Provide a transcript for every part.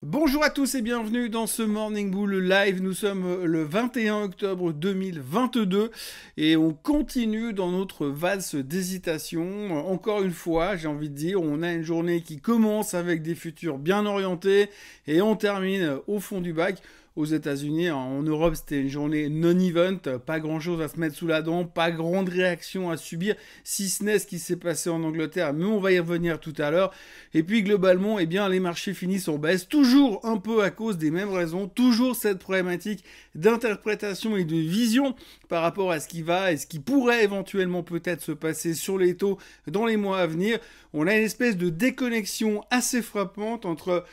Bonjour à tous et bienvenue dans ce Morning Bull Live. Nous sommes le 21 octobre 2022 et on continue dans notre valse d'hésitation. Encore une fois, j'ai envie de dire, on a une journée qui commence avec des futurs bien orientés et on termine au fond du bac. Aux États-Unis, en Europe, c'était une journée non-event, pas grand-chose à se mettre sous la dent, pas grande réaction à subir, si ce n'est ce qui s'est passé en Angleterre, mais on va y revenir tout à l'heure. Et puis globalement, eh bien, les marchés finissent en baisse, toujours un peu à cause des mêmes raisons, toujours cette problématique d'interprétation et de vision par rapport à ce qui va et ce qui pourrait éventuellement peut-être se passer sur les taux dans les mois à venir. On a une espèce de déconnexion assez frappante entre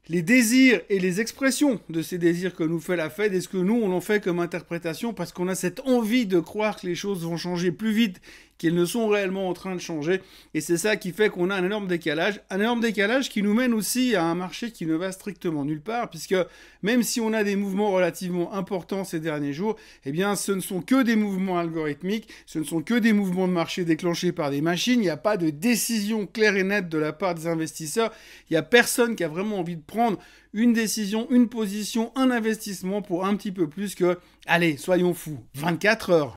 les désirs et les expressions de ces désirs que nous fait la Fed, est-ce que nous, on en fait comme interprétation parce qu'on a cette envie de croire que les choses vont changer plus vite qu'elles ne sont réellement en train de changer. Et c'est ça qui fait qu'on a un énorme décalage qui nous mène aussi à un marché qui ne va strictement nulle part, puisque même si on a des mouvements relativement importants ces derniers jours, eh bien, ce ne sont que des mouvements algorithmiques, ce ne sont que des mouvements de marché déclenchés par des machines, il n'y a pas de décision claire et nette de la part des investisseurs, il n'y a personne qui a vraiment envie de prendre une décision, une position, un investissement pour un petit peu plus que, allez, soyons fous, 24 heures.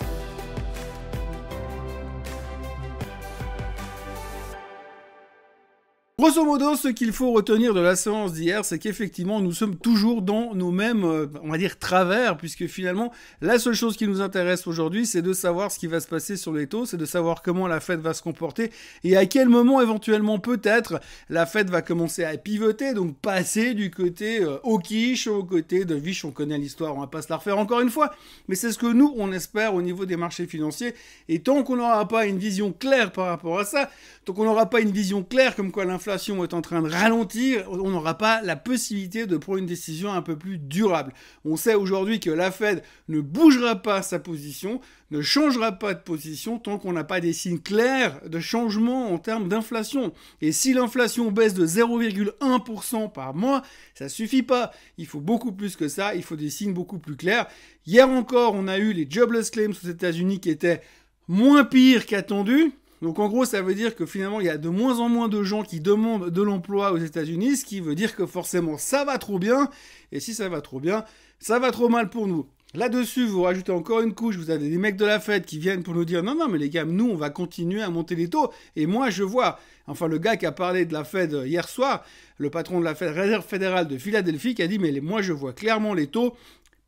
Grosso modo, ce qu'il faut retenir de la séance d'hier, c'est qu'effectivement, nous sommes toujours dans nos mêmes, on va dire, travers, puisque finalement, la seule chose qui nous intéresse aujourd'hui, c'est de savoir ce qui va se passer sur les taux, c'est de savoir comment la Fed va se comporter et à quel moment, éventuellement, peut-être, la Fed va commencer à pivoter, donc passer du côté hawkish au côté de dovish. On connaît l'histoire, on va pas se la refaire encore une fois, mais c'est ce que nous, on espère au niveau des marchés financiers, et tant qu'on n'aura pas une vision claire par rapport à ça, tant qu'on n'aura pas une vision claire comme quoi l'inflation est en train de ralentir, on n'aura pas la possibilité de prendre une décision un peu plus durable. On sait aujourd'hui que la Fed ne bougera pas sa position, ne changera pas de position tant qu'on n'a pas des signes clairs de changement en termes d'inflation. Et si l'inflation baisse de 0,1% par mois, ça suffit pas. Il faut beaucoup plus que ça, il faut des signes beaucoup plus clairs. Hier encore, on a eu les jobless claims aux États-Unis qui étaient moins pires qu'attendu. Donc en gros, ça veut dire que finalement, il y a de moins en moins de gens qui demandent de l'emploi aux États-Unis, ce qui veut dire que forcément, ça va trop bien. Et si ça va trop bien, ça va trop mal pour nous. Là-dessus, vous rajoutez encore une couche, vous avez des mecs de la Fed qui viennent pour nous dire « Non, mais les gars, nous, on va continuer à monter les taux. » Et moi, je vois, enfin, le gars qui a parlé de la Fed hier soir, le patron de la Fed, Réserve fédérale de Philadelphie, qui a dit « Mais moi, je vois clairement les taux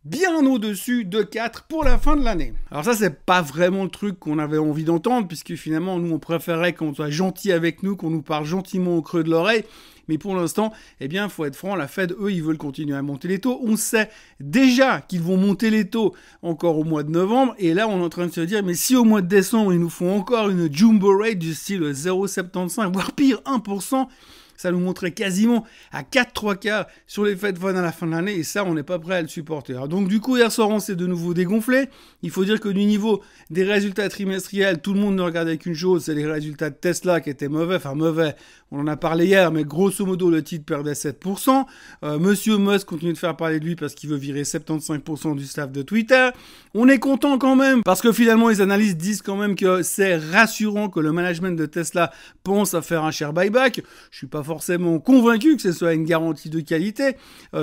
bien au-dessus de 4 pour la fin de l'année. » Alors ça, c'est pas vraiment le truc qu'on avait envie d'entendre, puisque finalement, nous, on préférait qu'on soit gentil avec nous, qu'on nous parle gentiment au creux de l'oreille. Mais pour l'instant, eh bien, faut être franc, la Fed, eux, ils veulent continuer à monter les taux. On sait déjà qu'ils vont monter les taux encore au mois de novembre. Et là, on est en train de se dire, mais si au mois de décembre, ils nous font encore une jumbo rate du style 0,75, voire pire, 1%, ça nous montrait quasiment à 4/3 sur les Fed Funds à la fin de l'année, et ça, on n'est pas prêt à le supporter. Alors donc du coup, hier soir, on s'est de nouveau dégonflé. Il faut dire que du niveau des résultats trimestriels, tout le monde ne regardait qu'une chose, c'est les résultats de Tesla qui étaient mauvais. Enfin mauvais, on en a parlé hier, mais grosso modo, le titre perdait 7%. Monsieur Musk continue de faire parler de lui parce qu'il veut virer 75% du staff de Twitter. On est content quand même, parce que finalement, les analystes disent quand même que c'est rassurant que le management de Tesla pense à faire un share buyback. Je suis pas forcément convaincu que ce soit une garantie de qualité,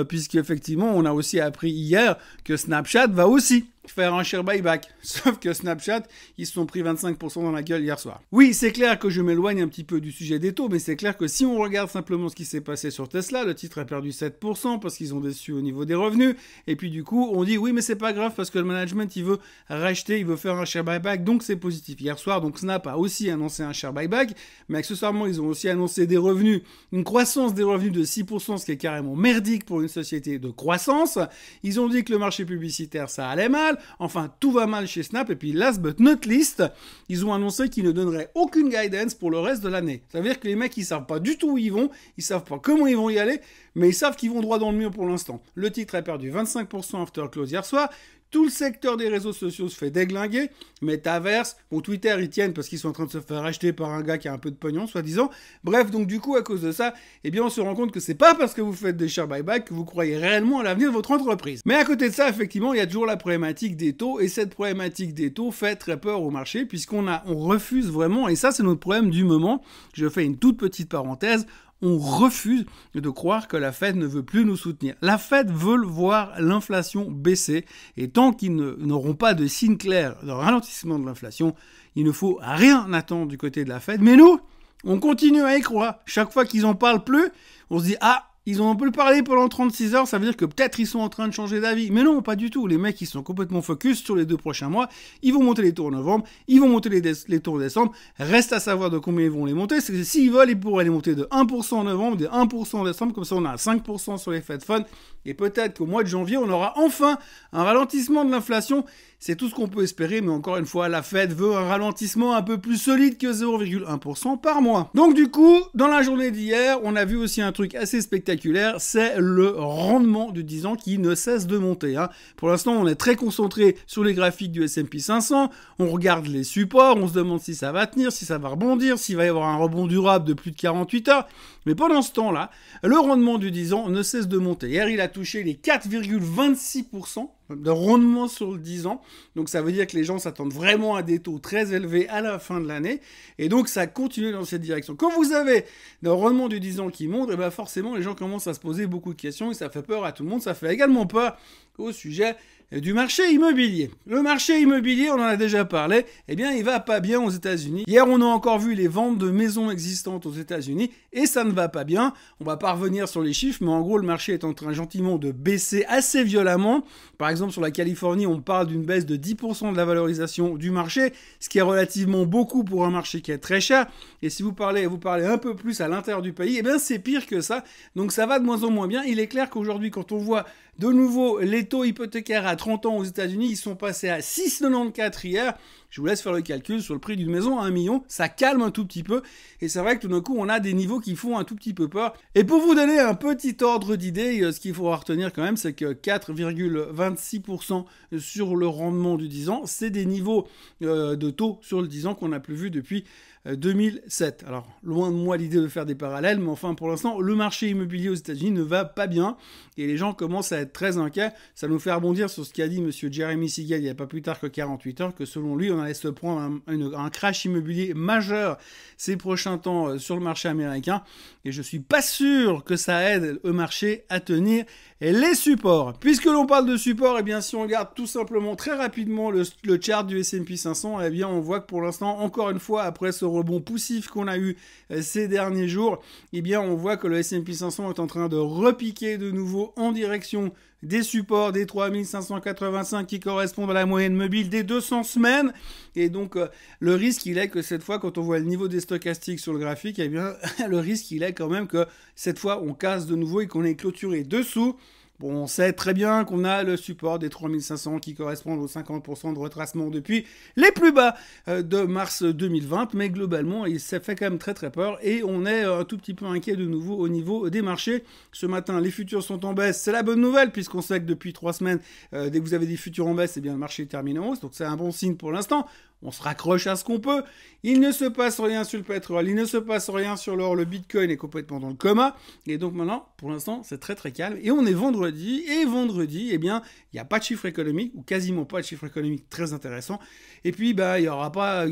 puisqu'effectivement, on a aussi appris hier que Snapchat va aussi faire un share buyback. Sauf que Snapchat, ils se sont pris 25% dans la gueule hier soir. Oui, c'est clair que je m'éloigne un petit peu du sujet des taux, mais c'est clair que si on regarde simplement ce qui s'est passé sur Tesla, le titre a perdu 7% parce qu'ils ont déçu au niveau des revenus, et puis du coup, on dit oui, mais c'est pas grave parce que le management, il veut racheter, il veut faire un share buyback, donc c'est positif. Hier soir, donc Snap a aussi annoncé un share buyback, mais accessoirement, ils ont aussi annoncé des revenus, une croissance des revenus de 6%, ce qui est carrément merdique pour une société de croissance. Ils ont dit que le marché publicitaire, ça allait mal. Enfin, tout va mal chez Snap. Et puis, last but not least, ils ont annoncé qu'ils ne donneraient aucune guidance pour le reste de l'année. Ça veut dire que les mecs, ils savent pas du tout où ils vont, ils savent pas comment ils vont y aller, mais ils savent qu'ils vont droit dans le mur pour l'instant. Le titre a perdu 25% after close hier soir. Tout le secteur des réseaux sociaux se fait déglinguer. Metaverse, bon, Twitter, ils tiennent parce qu'ils sont en train de se faire acheter par un gars qui a un peu de pognon, soi-disant. Bref, donc du coup, à cause de ça, eh bien, on se rend compte que c'est pas parce que vous faites des share buyback que vous croyez réellement à l'avenir de votre entreprise. Mais à côté de ça, effectivement, il y a toujours la problématique des taux, et cette problématique des taux fait très peur au marché, puisqu'on refuse vraiment, et ça, c'est notre problème du moment. Je fais une toute petite parenthèse. on refuse de croire que la Fed ne veut plus nous soutenir. La Fed veut voir l'inflation baisser, et tant qu'ils n'auront pas de signe clair de ralentissement de l'inflation, il ne faut rien attendre du côté de la Fed. Mais nous, on continue à y croire. Chaque fois qu'ils en parlent plus, on se dit « Ah, ils ont un peu parlé pendant 36 heures, ça veut dire que peut-être ils sont en train de changer d'avis. » Mais non, pas du tout. Les mecs, ils sont complètement focus sur les 2 prochains mois. Ils vont monter les taux en novembre, ils vont monter les taux en décembre. Reste à savoir de combien ils vont les monter. C'est que s'ils veulent, ils pourraient les monter de 1% en novembre, de 1% en décembre. Comme ça, on a 5% sur les Fed Funds. Et peut-être qu'au mois de janvier, on aura enfin un ralentissement de l'inflation. C'est tout ce qu'on peut espérer, mais encore une fois, la Fed veut un ralentissement un peu plus solide que 0,1% par mois. Donc du coup, dans la journée d'hier, on a vu aussi un truc assez spectaculaire, c'est le rendement du 10 ans qui ne cesse de monter. Pour l'instant, on est très concentré sur les graphiques du S&P 500, on regarde les supports, on se demande si ça va tenir, si ça va rebondir, s'il va y avoir un rebond durable de plus de 48 heures. Mais pendant ce temps-là, le rendement du 10 ans ne cesse de monter. Hier, il a touché les 4,26% de rendement sur le 10 ans. Donc ça veut dire que les gens s'attendent vraiment à des taux très élevés à la fin de l'année. Et donc ça continue dans cette direction. Quand vous avez un rendement du 10 ans qui monte, et ben forcément les gens commencent à se poser beaucoup de questions et ça fait peur à tout le monde. Ça fait également peur au sujet du marché immobilier. Le marché immobilier, on en a déjà parlé, eh bien il va pas bien aux États-Unis. Hier, on a encore vu les ventes de maisons existantes aux États-Unis et ça ne va pas bien. On va pas revenir sur les chiffres, mais en gros, le marché est en train gentiment de baisser assez violemment. Par exemple, sur la Californie, on parle d'une baisse de 10% de la valorisation du marché, ce qui est relativement beaucoup pour un marché qui est très cher. Et si vous parlez un peu plus à l'intérieur du pays, eh bien c'est pire que ça. Donc ça va de moins en moins bien. Il est clair qu'aujourd'hui, quand on voit de nouveau les taux hypothécaires à 30 ans aux États-Unis, ils sont passés à 6,94 hier. Je vous laisse faire le calcul sur le prix d'une maison à 1 million. Ça calme un tout petit peu. Et c'est vrai que tout d'un coup, on a des niveaux qui font un tout petit peu peur. Et pour vous donner un petit ordre d'idée, ce qu'il faudra retenir quand même, c'est que 4,26% sur le rendement du 10 ans, c'est des niveaux de taux sur le 10 ans qu'on n'a plus vu depuis 2007. Alors, loin de moi l'idée de faire des parallèles, mais enfin, pour l'instant, le marché immobilier aux États-Unis ne va pas bien et les gens commencent à être très inquiets. Ça nous fait rebondir sur ce qu'a dit monsieur Jeremy Siegel il n'y a pas plus tard que 48 heures, que selon lui, on allait se prendre un crash immobilier majeur ces prochains temps sur le marché américain. Et je suis pas sûr que ça aide le marché à tenir les supports. Puisque l'on parle de supports, eh bien, si on regarde tout simplement très rapidement le chart du S&P 500, eh bien, on voit que pour l'instant, encore une fois, après ce rebond poussif qu'on a eu ces derniers jours, eh bien, on voit que le S&P 500 est en train de repiquer de nouveau en direction des supports des 3585 qui correspondent à la moyenne mobile des 200 semaines. Et donc, le risque, il est que cette fois, quand on voit le niveau des stochastiques sur le graphique, eh bien, le risque, il est quand même que cette fois, on casse de nouveau et qu'on est clôturé dessous. Bon, on sait très bien qu'on a le support des 3500 qui correspondent aux 50% de retracement depuis les plus bas de mars 2020, mais globalement, ça fait quand même très très peur et on est un tout petit peu inquiet de nouveau au niveau des marchés. Ce matin, les futurs sont en baisse, c'est la bonne nouvelle puisqu'on sait que depuis 3 semaines, dès que vous avez des futurs en baisse, eh bien le marché termine en hausse, donc c'est un bon signe pour l'instant. On se raccroche à ce qu'on peut. Il ne se passe rien sur le pétrole, il ne se passe rien sur l'or, le bitcoin est complètement dans le coma. Et donc maintenant, pour l'instant, c'est très très calme. Et on est vendredi, et vendredi, eh bien, il n'y a pas de chiffre économique, ou quasiment pas de chiffre économique très intéressant. Et puis, il n'y aura pas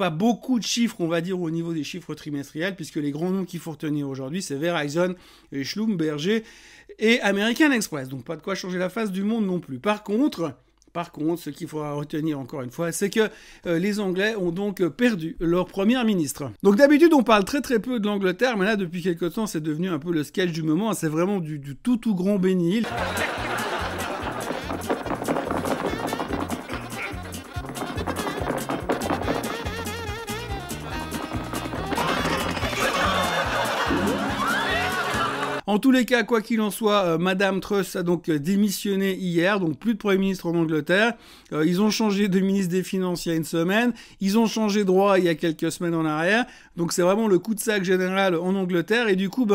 beaucoup de chiffres, on va dire, au niveau des chiffres trimestriels, puisque les grands noms qu'il faut retenir aujourd'hui, c'est Verizon, Schlumberger et American Express. Donc pas de quoi changer la face du monde non plus. Par contre, ce qu'il faudra retenir encore une fois, c'est que les Anglais ont donc perdu leur premier ministre. Donc d'habitude, on parle très très peu de l'Angleterre, mais là, depuis quelque temps, c'est devenu un peu le sketch du moment. C'est vraiment du tout grand béni. En tous les cas, quoi qu'il en soit, Madame Truss a donc démissionné hier, donc plus de Premier ministre en Angleterre. Ils ont changé de ministre des Finances il y a une semaine. Ils ont changé de roi il y a quelques semaines en arrière. Donc c'est vraiment le coup de sac général en Angleterre. Et du coup,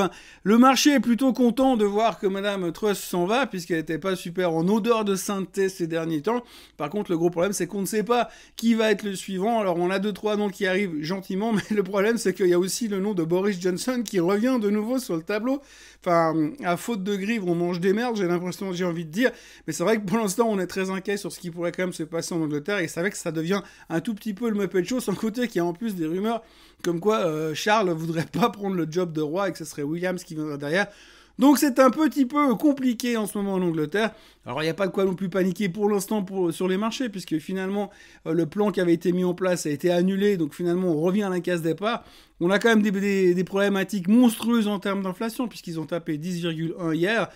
le marché est plutôt content de voir que Madame Truss s'en va, puisqu'elle n'était pas super en odeur de sainteté ces derniers temps. Par contre, le gros problème, c'est qu'on ne sait pas qui va être le suivant. Alors on a 2-3 noms qui arrivent gentiment, mais le problème, c'est qu'il y a aussi le nom de Boris Johnson qui revient de nouveau sur le tableau. enfin, à faute de grive, on mange des merdes, j'ai envie de dire. Mais c'est vrai que pour l'instant, on est très inquiet sur ce qui pourrait quand même se passer en Angleterre. Et c'est vrai que ça devient un tout petit peu le Muppet Show, sans côté qu'il y a en plus des rumeurs comme quoi Charles voudrait pas prendre le job de roi et que ce serait William qui viendrait derrière. Donc c'est un petit peu compliqué en ce moment en Angleterre. Alors il n'y a pas de quoi non plus paniquer pour l'instant sur les marchés, puisque finalement le plan qui avait été mis en place a été annulé, donc finalement on revient à la case départ. On a quand même des problématiques monstrueuses en termes d'inflation, puisqu'ils ont tapé 10,1 hier,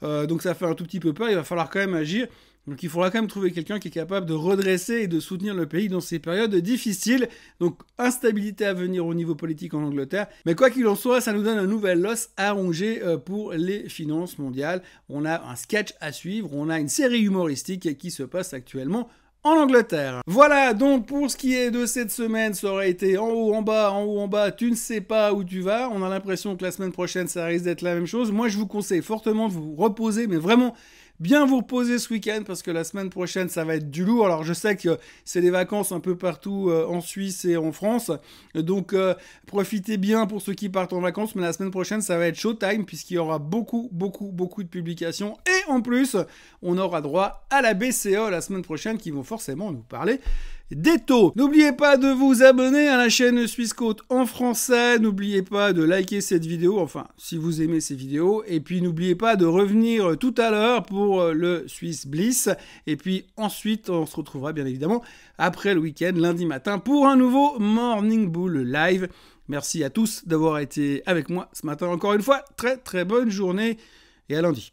donc ça fait un tout petit peu peur, il va falloir quand même agir. Donc il faudra quand même trouver quelqu'un qui est capable de redresser et de soutenir le pays dans ces périodes difficiles. Donc instabilité à venir au niveau politique en Angleterre. Mais quoi qu'il en soit, ça nous donne un nouvel os à ronger pour les finances mondiales. On a un sketch à suivre, on a une série humoristique qui se passe actuellement en Angleterre. Voilà, donc pour ce qui est de cette semaine, ça aurait été en haut, en bas, tu ne sais pas où tu vas. On a l'impression que la semaine prochaine, ça risque d'être la même chose. Moi, je vous conseille fortement de vous reposer, mais vraiment bien vous reposer ce week-end parce que la semaine prochaine, ça va être du lourd. Alors, je sais que c'est des vacances un peu partout en Suisse et en France. Donc, profitez bien pour ceux qui partent en vacances. Mais la semaine prochaine, ça va être showtime puisqu'il y aura beaucoup de publications. Et en plus, on aura droit à la BCE la semaine prochaine qui vont forcément nous parler des taux. N'oubliez pas de vous abonner à la chaîne Suisse Côte en français. N'oubliez pas de liker cette vidéo, enfin, si vous aimez ces vidéos. Et puis, n'oubliez pas de revenir tout à l'heure pour le Swiss Bliss. Et puis, ensuite, on se retrouvera bien évidemment après le week-end, lundi matin, pour un nouveau Morning Bull Live. Merci à tous d'avoir été avec moi ce matin. Encore une fois, très bonne journée et à lundi.